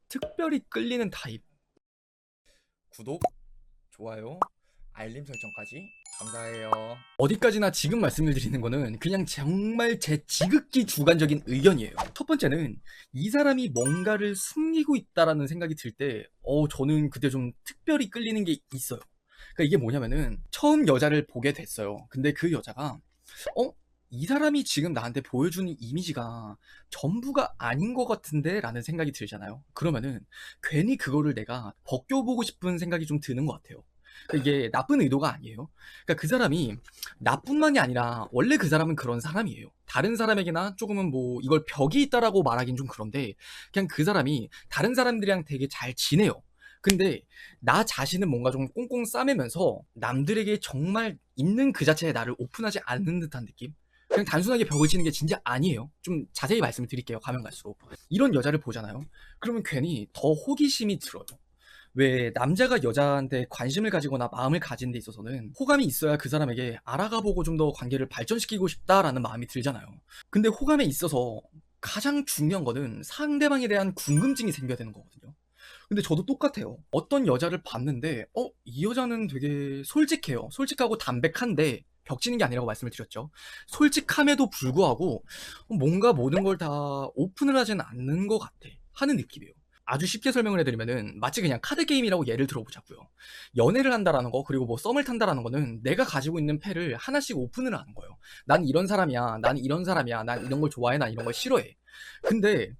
특별히 끌리는 타입. 구독, 좋아요, 알림 설정까지 감사해요. 어디까지나 지금 말씀을 드리는 거는 그냥 정말 제 지극히 주관적인 의견이에요. 첫 번째는 이 사람이 뭔가를 숨기고 있다라는 생각이 들 때 저는 그때 좀 특별히 끌리는 게 있어요. 그러니까 이게 뭐냐면은 처음 여자를 보게 됐어요. 근데 그 여자가 어? 이 사람이 지금 나한테 보여주는 이미지가 전부가 아닌 것 같은데? 라는 생각이 들잖아요. 그러면은 괜히 그거를 내가 벗겨보고 싶은 생각이 좀 드는 것 같아요. 그러니까 이게 나쁜 의도가 아니에요. 그러니까 그 사람이 나뿐만이 아니라 원래 그 사람은 그런 사람이에요. 다른 사람에게나 조금은 뭐 이걸 벽이 있다라고 말하긴 좀 그런데 그냥 그 사람이 다른 사람들이랑 되게 잘 지내요. 근데 나 자신은 뭔가 좀 꽁꽁 싸매면서 남들에게 정말 있는 그 자체의 나를 오픈하지 않는 듯한 느낌? 그냥 단순하게 벽을 치는 게 진짜 아니에요. 좀 자세히 말씀을 드릴게요. 가면 갈수록. 이런 여자를 보잖아요. 그러면 괜히 더 호기심이 들어요. 왜 남자가 여자한테 관심을 가지거나 마음을 가진 데 있어서는 호감이 있어야 그 사람에게 알아가보고 좀 더 관계를 발전시키고 싶다라는 마음이 들잖아요. 근데 호감에 있어서 가장 중요한 거는 상대방에 대한 궁금증이 생겨야 되는 거거든요. 근데 저도 똑같아요. 어떤 여자를 봤는데 이 여자는 되게 솔직해요. 솔직하고 담백한데 벽치는 게 아니라고 말씀을 드렸죠. 솔직함에도 불구하고 뭔가 모든 걸 다 오픈을 하지는 않는 것 같아 하는 느낌이에요. 아주 쉽게 설명을 해드리면은 마치 그냥 카드 게임이라고 예를 들어보자고요. 연애를 한다라는 거 그리고 뭐 썸을 탄다라는 거는 내가 가지고 있는 패를 하나씩 오픈을 하는 거예요. 난 이런 사람이야, 난 이런 사람이야, 난 이런 걸 좋아해, 난 이런 걸 싫어해. 근데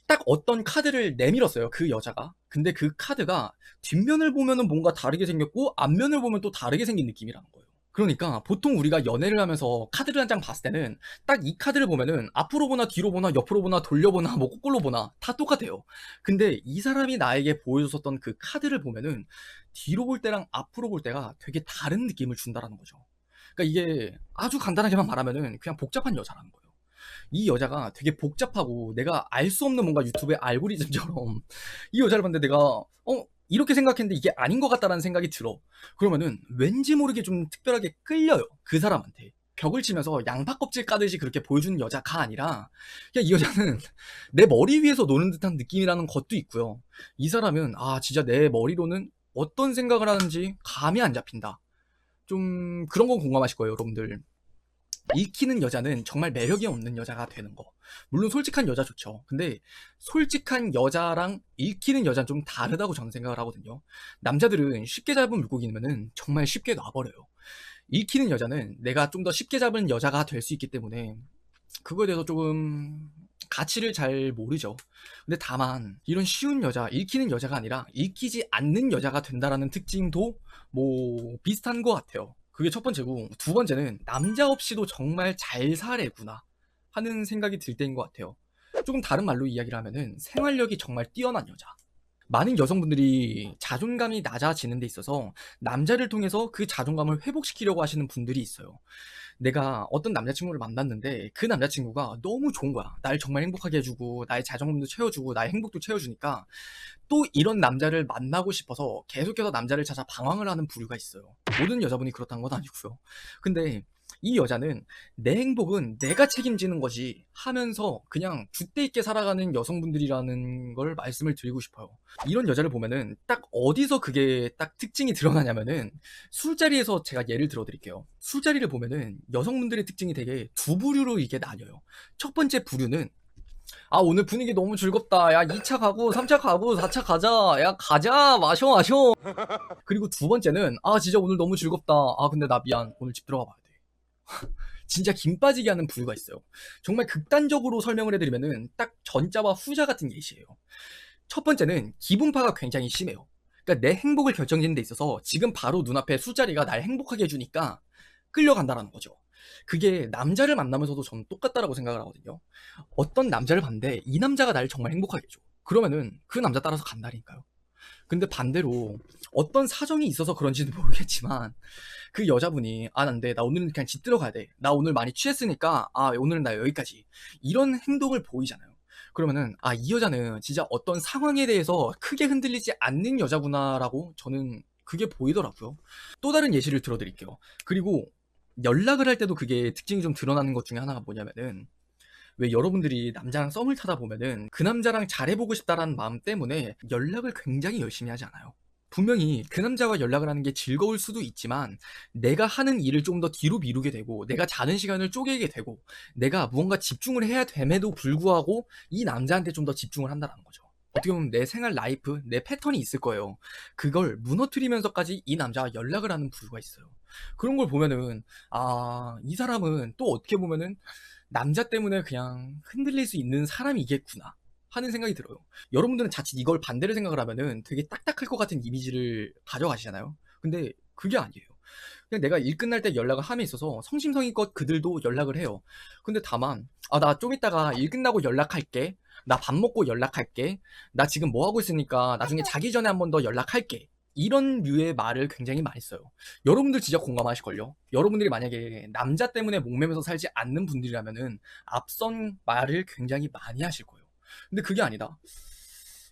딱 어떤 카드를 내밀었어요, 그 여자가. 근데 그 카드가 뒷면을 보면은 뭔가 다르게 생겼고 앞면을 보면 또 다르게 생긴 느낌이라는 거예요. 그러니까 보통 우리가 연애를 하면서 카드를 한 장 봤을 때는 딱 이 카드를 보면은 앞으로 보나 뒤로 보나 옆으로 보나 돌려보나 뭐 거꾸로 보나 다 똑같아요. 근데 이 사람이 나에게 보여줬었던 그 카드를 보면은 뒤로 볼 때랑 앞으로 볼 때가 되게 다른 느낌을 준다라는 거죠. 그러니까 이게 아주 간단하게만 말하면은 그냥 복잡한 여자라는 거예요. 이 여자가 되게 복잡하고 내가 알 수 없는 뭔가 유튜브의 알고리즘처럼 이 여자를 봤는데 내가 이렇게 생각했는데 이게 아닌 것 같다라는 생각이 들어. 그러면은 왠지 모르게 좀 특별하게 끌려요. 그 사람한테. 벽을 치면서 양파 껍질 까듯이 그렇게 보여주는 여자가 아니라 그냥 이 여자는 내 머리 위에서 노는 듯한 느낌이라는 것도 있고요. 이 사람은 진짜 내 머리로는 어떤 생각을 하는지 감이 안 잡힌다. 좀 그런 건 공감하실 거예요, 여러분들. 읽히는 여자는 정말 매력이 없는 여자가 되는 거. 물론 솔직한 여자 좋죠. 근데 솔직한 여자랑 읽히는 여자는 좀 다르다고 저는 생각을 하거든요. 남자들은 쉽게 잡은 물고기면은 정말 쉽게 놔버려요. 읽히는 여자는 내가 좀 더 쉽게 잡은 여자가 될 수 있기 때문에 그거에 대해서 조금 가치를 잘 모르죠. 근데 다만 이런 쉬운 여자, 읽히는 여자가 아니라 읽히지 않는 여자가 된다라는 특징도 뭐 비슷한 것 같아요. 그게 첫 번째고 두 번째는 남자 없이도 정말 잘 사래구나 하는 생각이 들 때인 것 같아요. 조금 다른 말로 이야기를 하면은 생활력이 정말 뛰어난 여자. 많은 여성분들이 자존감이 낮아지는 데 있어서 남자를 통해서 그 자존감을 회복시키려고 하시는 분들이 있어요. 내가 어떤 남자친구를 만났는데 그 남자친구가 너무 좋은 거야. 날 정말 행복하게 해주고 나의 자존감도 채워주고 나의 행복도 채워주니까 또 이런 남자를 만나고 싶어서 계속해서 남자를 찾아 방황을 하는 부류가 있어요. 모든 여자분이 그렇다는 건 아니고요. 근데 이 여자는 내 행복은 내가 책임지는 거지 하면서 그냥 줏대 있게 살아가는 여성분들이라는 걸 말씀을 드리고 싶어요. 이런 여자를 보면은 딱 어디서 그게 딱 특징이 드러나냐면은 술자리에서 제가 예를 들어 드릴게요. 술자리를 보면은 여성분들의 특징이 되게 두 부류로 이게 나뉘어요. 첫 번째 부류는 오늘 분위기 너무 즐겁다. 야, 2차 가고 3차 가고 4차 가자. 야, 가자. 마셔 마셔. 그리고 두 번째는 진짜 오늘 너무 즐겁다. 근데 나 미안. 오늘 집 들어가 봐야 돼. 진짜 김 빠지게 하는 부류가 있어요. 정말 극단적으로 설명을 해드리면은 딱 전자와 후자 같은 예시예요. 첫 번째는 기분파가 굉장히 심해요. 그러니까 내 행복을 결정짓는 데 있어서 지금 바로 눈앞에 술자리가 날 행복하게 해주니까 끌려간다라는 거죠. 그게 남자를 만나면서도 저는 똑같다라고 생각을 하거든요. 어떤 남자를 봤는데 이 남자가 나를 정말 행복하게 해줘. 그러면은 그 남자 따라서 간다니까요. 근데 반대로 어떤 사정이 있어서 그런지는 모르겠지만 그 여자분이 안 돼. 나 오늘은 그냥 집 들어가야 돼. 나 오늘 많이 취했으니까 오늘은 나 여기까지. 이런 행동을 보이잖아요. 그러면은 이 여자는 진짜 어떤 상황에 대해서 크게 흔들리지 않는 여자구나라고 저는 그게 보이더라고요. 또 다른 예시를 들어드릴게요. 그리고 연락을 할 때도 그게 특징이 좀 드러나는 것 중에 하나가 뭐냐면은 왜 여러분들이 남자랑 썸을 타다 보면은 그 남자랑 잘해보고 싶다라는 마음 때문에 연락을 굉장히 열심히 하지 않아요? 분명히 그 남자와 연락을 하는 게 즐거울 수도 있지만 내가 하는 일을 좀 더 뒤로 미루게 되고 내가 자는 시간을 쪼개게 되고 내가 무언가 집중을 해야 됨에도 불구하고 이 남자한테 좀 더 집중을 한다는 거죠. 어떻게 보면 내 생활 라이프, 내 패턴이 있을 거예요. 그걸 무너뜨리면서까지 이 남자와 연락을 하는 부류가 있어요. 그런 걸 보면은 아, 이 사람은 또 어떻게 보면은 남자 때문에 그냥 흔들릴 수 있는 사람이겠구나 하는 생각이 들어요. 여러분들은 자칫 이걸 반대로 생각을 하면은 되게 딱딱할 것 같은 이미지를 가져가시잖아요. 근데 그게 아니에요. 그냥 내가 일 끝날 때 연락을 함에 있어서 성심성의껏 그들도 연락을 해요. 근데 다만 아, 나 좀 이따가 일 끝나고 연락할게. 나 밥 먹고 연락할게. 나 지금 뭐 하고 있으니까 나중에 자기 전에 한 번 더 연락할게. 이런 류의 말을 굉장히 많이 써요. 여러분들 진짜 공감하실걸요? 여러분들이 만약에 남자 때문에 목매면서 살지 않는 분들이라면은 앞선 말을 굉장히 많이 하실 거예요. 근데 그게 아니다.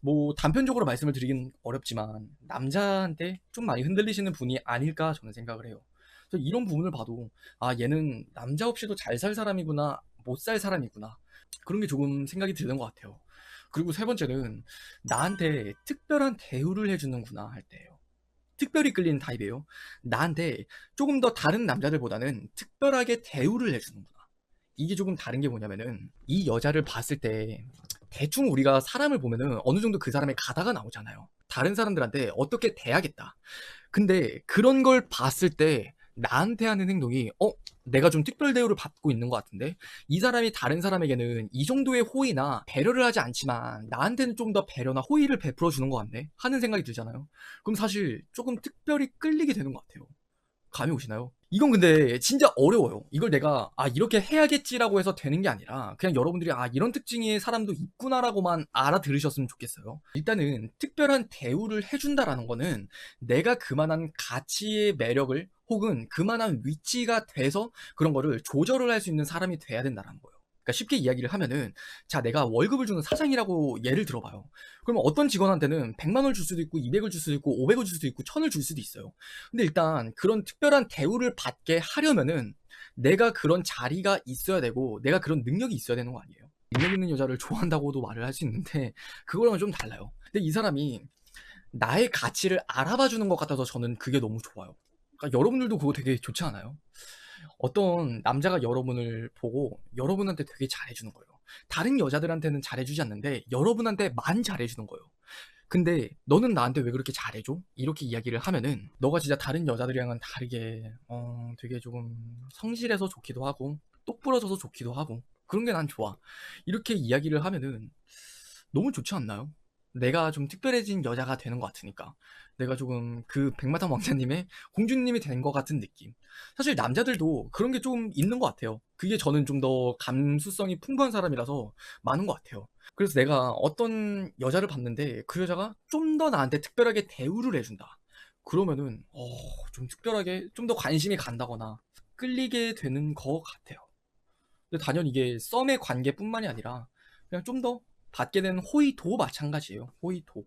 뭐 단편적으로 말씀을 드리긴 어렵지만 남자한테 좀 많이 흔들리시는 분이 아닐까 저는 생각을 해요. 그래서 이런 부분을 봐도 아, 얘는 남자 없이도 잘 살 사람이구나, 못 살 사람이구나, 그런 게 조금 생각이 드는 것 같아요. 그리고 세 번째는 나한테 특별한 대우를 해주는구나 할 때예요. 특별히 끌리는 타입이에요. 나한테 조금 더 다른 남자들보다는 특별하게 대우를 해주는구나. 이게 조금 다른 게 뭐냐면은 이 여자를 봤을 때 대충 우리가 사람을 보면은 어느 정도 그 사람의 가다가 나오잖아요. 다른 사람들한테 어떻게 대하겠다. 근데 그런 걸 봤을 때 나한테 하는 행동이 내가 좀 특별 대우를 받고 있는 것 같은데 이 사람이 다른 사람에게는 이 정도의 호의나 배려를 하지 않지만 나한테는 좀 더 배려나 호의를 베풀어 주는 것 같네 하는 생각이 들잖아요. 그럼 사실 조금 특별히 끌리게 되는 것 같아요. 감이 오시나요? 이건 근데 진짜 어려워요. 이걸 내가 아, 이렇게 해야겠지라고 해서 되는 게 아니라 그냥 여러분들이 아, 이런 특징의 사람도 있구나라고만 알아들으셨으면 좋겠어요. 일단은 특별한 대우를 해준다라는 거는 내가 그만한 가치의 매력을 혹은 그만한 위치가 돼서 그런 거를 조절을 할 수 있는 사람이 돼야 된다는 거예요. 그러니까 쉽게 이야기를 하면은 자, 내가 월급을 주는 사장이라고 예를 들어봐요. 그러면 어떤 직원한테는 100만 원을 줄 수도 있고 200을 줄 수도 있고 500을 줄 수도 있고 1000을 줄 수도 있어요. 근데 일단 그런 특별한 대우를 받게 하려면은 내가 그런 자리가 있어야 되고 내가 그런 능력이 있어야 되는 거 아니에요. 능력 있는 여자를 좋아한다고도 말을 할 수 있는데 그거랑은 좀 달라요. 근데 이 사람이 나의 가치를 알아봐 주는 것 같아서 저는 그게 너무 좋아요. 그러니까 여러분들도 그거 되게 좋지 않아요? 어떤 남자가 여러분을 보고 여러분한테 되게 잘해주는 거예요. 다른 여자들한테는 잘해주지 않는데 여러분한테만 잘해주는 거예요. 근데 너는 나한테 왜 그렇게 잘해줘? 이렇게 이야기를 하면은 너가 진짜 다른 여자들이랑은 다르게 되게 조금 성실해서 좋기도 하고 똑부러져서 좋기도 하고 그런 게 난 좋아. 이렇게 이야기를 하면은 너무 좋지 않나요? 내가 좀 특별해진 여자가 되는 것 같으니까 내가 조금 그 백마탄 왕자님의 공주님이 된 것 같은 느낌. 사실 남자들도 그런 게 좀 있는 것 같아요. 그게 저는 좀 더 감수성이 풍부한 사람이라서 많은 것 같아요. 그래서 내가 어떤 여자를 봤는데 그 여자가 좀 더 나한테 특별하게 대우를 해준다. 그러면은 좀 특별하게 좀 더 관심이 간다거나 끌리게 되는 것 같아요. 근데 단연 이게 썸의 관계뿐만이 아니라 그냥 좀 더 받게 되는 호의도 마찬가지예요. 호의도.